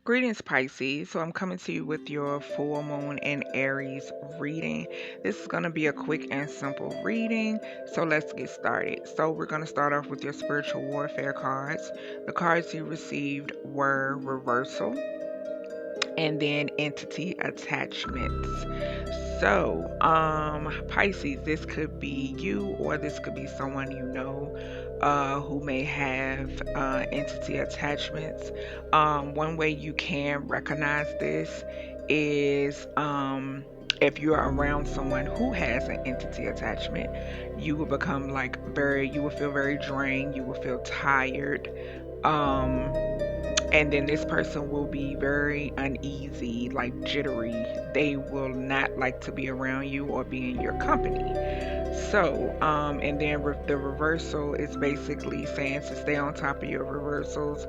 Greetings, Pisces. So I'm coming to you with your full moon in Aries reading. This is going to be a quick and simple reading. So let's get started. So we're going to start off with your spiritual warfare cards. The cards you received were reversal and then entity attachments. So, Pisces, this could be you or this could be someone you know who may have entity attachments. One way you can recognize this is if you're around someone who has an entity attachment, you will become you will feel very drained, you will feel tired. Um, and then this person will be very uneasy, like jittery. They will not like to be around you or be in your company. So, and then the reversal is basically saying to stay on top of your reversals.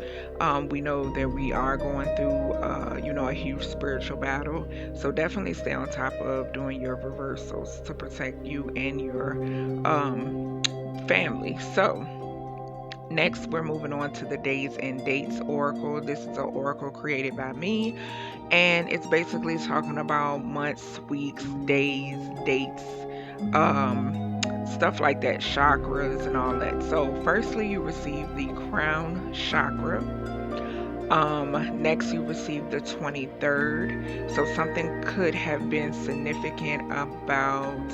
We know that we are going through, a huge spiritual battle. So definitely stay on top of doing your reversals to protect you and your family. So, next, we're moving on to the Days and Dates Oracle. This is an oracle created by me, and it's basically talking about months, weeks, days, dates, stuff like that, chakras, and all that. So, firstly, you receive the crown chakra. Next, you receive the 23rd. So, something could have been significant about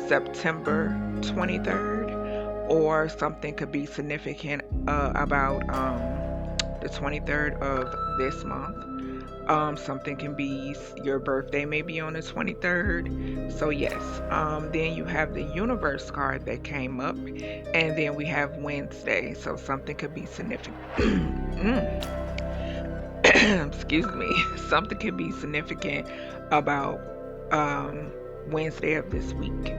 September 23rd, or something could be significant about the 23rd of this month. Something can be your birthday, maybe on the 23rd. So, yes. Then you have the universe card that came up, and then we have Wednesday. So, something could be significant. Excuse me. Something could be significant about Wednesday of this week.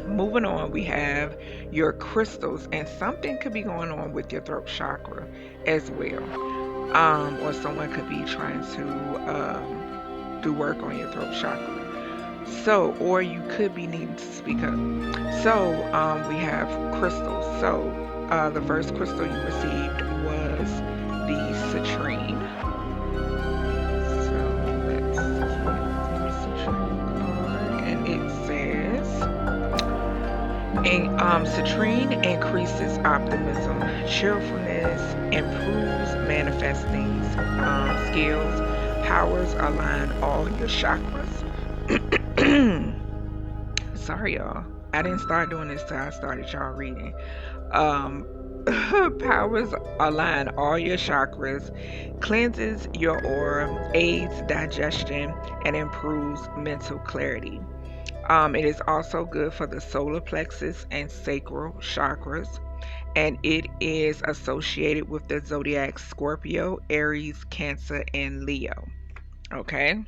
Moving on, we have your crystals, and something could be going on with your throat chakra as well. Or someone could be trying to do work on your throat chakra. So, or you could be needing to speak up. So, we have crystals. So, the first crystal you received was the citrine. So, let's see the citrine card, and it says, citrine increases optimism, cheerfulness, improves manifesting skills, powers align all your chakras. Sorry, y'all. I didn't start doing this till I started y'all reading. Um, powers align all your chakras, cleanses your aura, aids digestion, and improves mental clarity. It is also good for the solar plexus and sacral chakras, and it is associated with the zodiac Scorpio, Aries, Cancer, and Leo. Okay.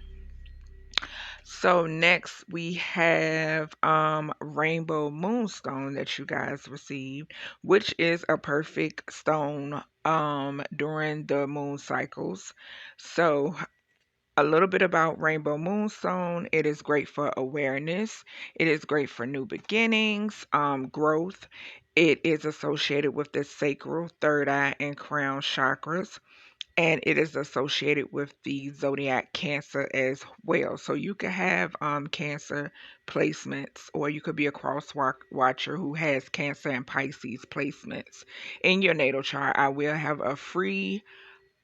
So next we have Rainbow Moonstone that you guys received, which is a perfect stone during the moon cycles. So a little bit about Rainbow Moonstone. It is great for awareness. It is great for new beginnings, growth. It is associated with the sacral, third eye, and crown chakras. And it is associated with the zodiac Cancer as well. So you could have Cancer placements, or you could be a cross watcher who has Cancer and Pisces placements in your natal chart. I will have a free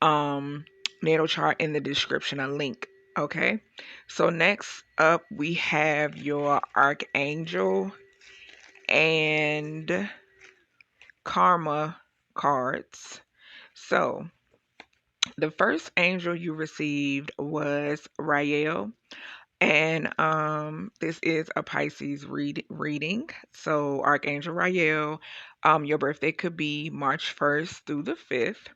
um natal chart in the description, a link. Okay, so next up we have your Archangel and Karma cards. So the first angel you received was Rael, and this is a Pisces reading. So Archangel Rael, your birthday could be March 1st through the 5th.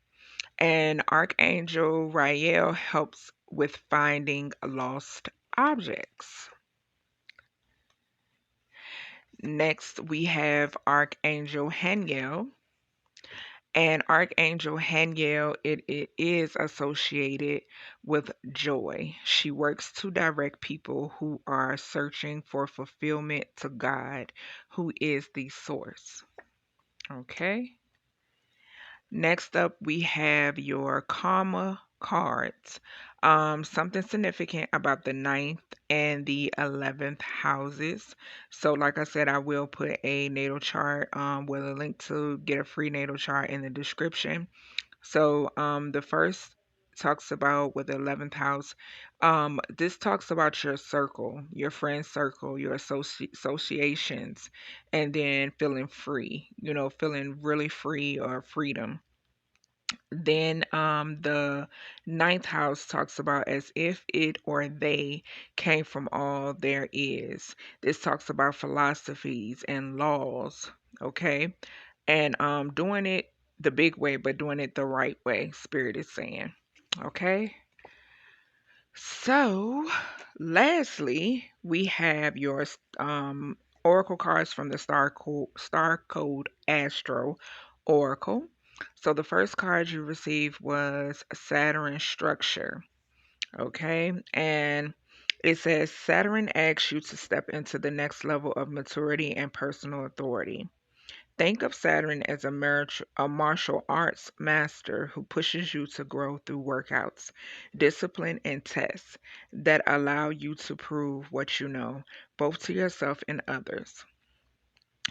And Archangel Rael helps with finding lost objects. Next, we have Archangel Haniel. And Archangel Haniel, it is associated with joy. She works to direct people who are searching for fulfillment to God, who is the source. Okay. Next up, we have your karma cards. Something significant about the ninth and the 11th houses. So, like I said, I will put a natal chart with a link to get a free natal chart in the description. So, the first talks about with the 11th house. This talks about your circle, your friend circle, your associations, and then feeling free, feeling really free or freedom. Then the ninth house talks about as if it or they came from all there is. This talks about philosophies and laws, okay? And doing it the big way, but doing it the right way, Spirit is saying, okay? So, lastly, we have your oracle cards from the Star Code Astro Oracle. So the first card you received was Saturn structure. Okay, and it says Saturn asks you to step into the next level of maturity and personal authority. Think of Saturn as a martial arts master who pushes you to grow through workouts, discipline, and tests that allow you to prove what you know, both to yourself and others.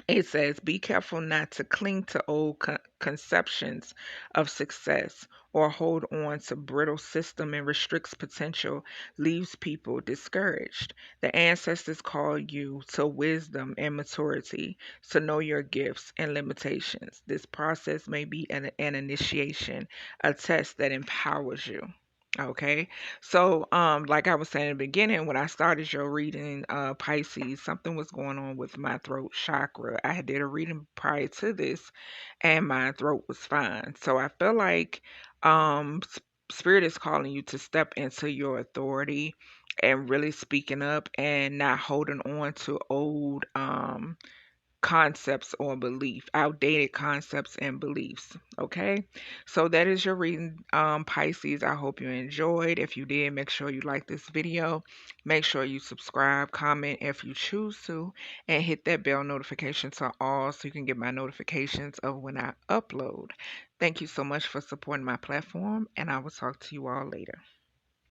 It says, be careful not to cling to old conceptions of success or hold on to brittle system and restricts potential, leaves people discouraged. The ancestors call you to wisdom and maturity, to know your gifts and limitations. This process may be an initiation, a test that empowers you. Okay. So, like I was saying in the beginning, when I started your reading, Pisces, something was going on with my throat chakra. I had did a reading prior to this, and my throat was fine. So I feel like, Spirit is calling you to step into your authority and really speaking up and not holding on to old, concepts or belief, outdated concepts and beliefs. Okay, so that is your reading, Pisces. I hope you enjoyed. If you did, make sure you like this video, make sure you subscribe, comment if you choose to, and hit that bell notification to all so you can get my notifications of when I upload. Thank you so much for supporting my platform, and I will talk to you all later.